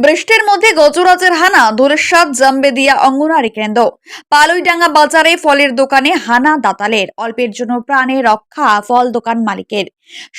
বৃষ্টির মধ্যে গজরাজের হানা ধুরেশ্বর জামবেদিয়া অঙ্গনারী কেন্দ্র। পালুইডাঙ্গা বাজারে ফলের দোকানে হানা দাতালের, অল্পের জন্য প্রাণে রক্ষা ফল দোকান মালিকের।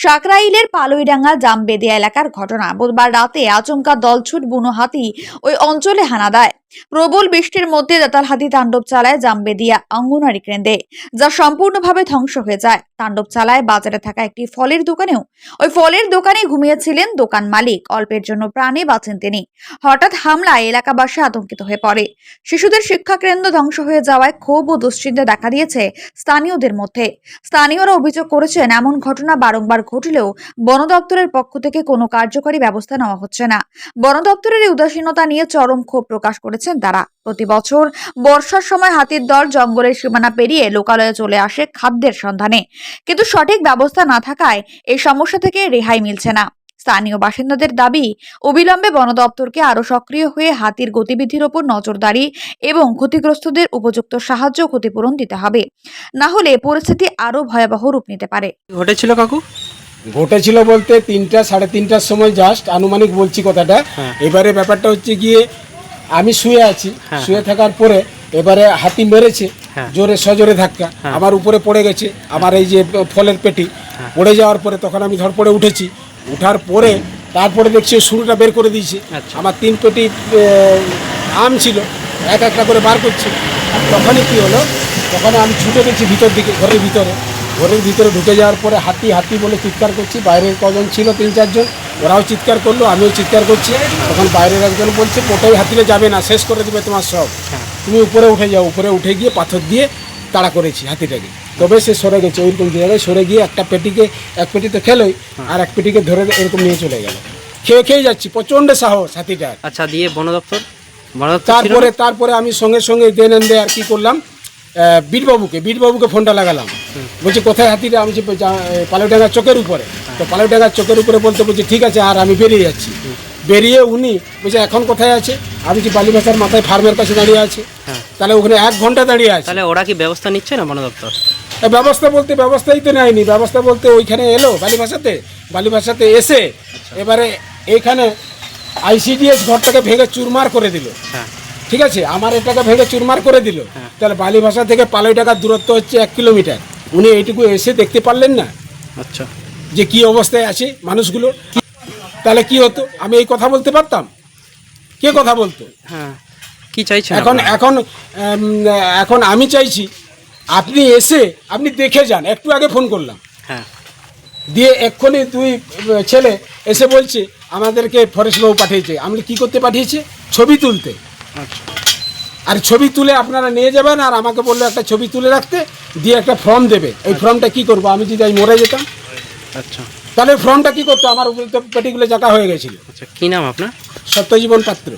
সাকরাইলের পালুইডাঙ্গা জামবেদিয়া এলাকার ঘটনা। বুধবার রাতে আচমকা দলছুট বুনো হাতি ওই অঞ্চলে হানা দেয়। প্রবল বৃষ্টির মধ্যে দাতাল হাতি তাণ্ডব চালায় জামবেদিয়া অঙ্গনারী কেন্দ্রে, যা সম্পূর্ণভাবে ধ্বংস হয়ে যায়। তাণ্ডব চালায় বাজারে থাকা একটি ফলের দোকানেও। ওই ফলের দোকানে ঘুমিয়েছিলেন দোকান মালিক, অল্পের জন্য প্রাণে বাঁচেন তিনি। হঠাৎ হামলায় এলাকাবাসী আতঙ্কিত হয়ে পড়ে। শিশুদের শিক্ষাকেন্দ্র ধ্বংস হয়ে যাওয়ায় ক্ষোভ ও দুশ্চিন্তা দেখা দিয়েছে স্থানীয়দের মধ্যে। স্থানীয়রা অভিযোগ করেছেন, এমন ঘটনা বারংবার ঘটলেও বন দপ্তরের পক্ষ থেকে কোনো কার্যকরী ব্যবস্থা নেওয়া হচ্ছে না। বন দপ্তরের এই উদাসীনতা নিয়ে চরম ক্ষোভ প্রকাশ করেছেন তারা। প্রতি বছর বর্ষার সময় হাতির দল জঙ্গলের সীমানা পেরিয়ে লোকালয়ে চলে আসে খাদ্যের সন্ধানে, কিন্তু সঠিক ব্যবস্থা না থাকায় এই সমস্যা থেকে রেহাই মিলছে না। স্থানীয় বাসিন্দাদের দাবি, অবিলম্বে বন দপ্তরকে আরো সক্রিয় হয়ে হাতির গতিবিধির ওপর নজরদারি এবং ক্ষতিগ্রস্তদের উপযুক্ত সাহায্য ক্ষতিপূরণ দিতে হবে, না হলে পরিস্থিতি আরো ভয়াবহ রূপ নিতে পারে। ঘটেছিল কাকু? ঘটেছিল বলতে 3টা সাড়ে 3টার সময় জাস্ট আনুমানিক বলছি কথাটা। এবারে ব্যাপারটা হচ্ছে গিয়ে আমি শুয়ে আছি, শুয়ে থাকার পরে এবারে হাতি মেরেছে জোরে সজোরে ধাক্কা, আমার উপরে পড়ে গেছে আমার এই যে ফলের পেটি। পড়ে যাওয়ার পরে তখন আমি ধরপড়ে উঠেছি, উঠার পরে তারপরে দেখছি শুরুটা বের করে দিয়েছে। আমার 3 পেটি আম ছিল, এক একটা করে বার করছে। আর তখনই কী হলো, তখন আমি ছুটে গেছি ভিতর দিকে, ঘরের ভিতরে ঢুকে যাওয়ার পরে হাতি হাতি বলে চিৎকার করছি। বাইরের কজন ছিল 3-4 জন, ওরাও চিৎকার করলো, আমিও চিৎকার করছি। তখন বাইরের একজন বলছে, পোটাই হাতিলে যাবে না, শেষ করে দেবে তোমার সব, তুমি উপরে উঠে যাও। উপরে উঠে গিয়ে পাথর দিয়ে তাড়া করেছি হাতিটাকে, তবে সে সরে গেছে। ওইরকম জায়গায় সরে গিয়ে এক পেটি তো খেলোই, আর এক পেটিকে ধরে এরকম নিয়ে চলে গেল। খেয়ে যাচ্ছি, প্রচণ্ড সাহস হাতিটার। আচ্ছা, দিয়ে বন দপ্তর তারপরে আমি সঙ্গে সঙ্গে দেন আর কি করলাম, বীরবাবুকে ফোনটা লাগালাম। বলছি কোথায় হাতিটা? আমি পালুইডাঙ্গার চোখের উপরে। তো পালুইডাঙ্গার চোখের উপরে বলছি ঠিক আছে, আর আমি বেরিয়ে যাচ্ছি। বেরিয়ে উনি বলছে এখন কোথায় আছে? আমি যে বালিভাষার মাথায় ফার্মের কাছে দাঁড়িয়ে আছে। তাহলে ওখানে 1 ঘন্টা দাঁড়িয়ে আছে। তাহলে ওরা কি ব্যবস্থা নিচ্ছে না বন দপ্তর? ব্যবস্থাই তো নেয়নি। ব্যবস্থা বলতে ওইখানে এলো বালিভাষাতে এসে এবারে এইখানে ICDS ঘরটাকে ভেঙে চুরমার করে দিল। ঠিক আছে, আমার এটাকে ভেঙে চুরমার করে দিল। তাহলে বালিভাষা থেকে পালুইডাঙ্গার দূরত্ব হচ্ছে 1 কিলোমিটার। উনি এইটুকু এসে দেখতে পারলেন না? আচ্ছা, যে কি অবস্থায় আছে মানুষগুলো। তাহলে কি হতো? আমি এই কথা বলতে পারতাম? কে কথা বলতো? কি চাইছেন এখন আমি চাইছি আপনি এসে আপনি দেখে যান। একটু আগে ফোন করলাম, দিয়ে এক্ষুনি 2 ছেলে এসে বলছে আমাদেরকে ফরেস্ট বাবু পাঠিয়েছে। আমি কি করতে পাঠিয়েছে? ছবি তুলতে। আর ছবি তুলে আপনারা নিয়ে যাবেন, আর আমাকে বললো একটা ছবি তুলে রাখতে, দিয়ে একটা ফর্ম দেবে। এই ফর্মটা কি করবো? আমি যদি মরে যেতাম, আচ্ছা, তাহলে ফর্মটা কি করতো? আমার উপরে তো পেটিগুলো জাকা হয়ে গেছিল। আচ্ছা, কি নাম আপনার? সত্যজীবন পাত্র।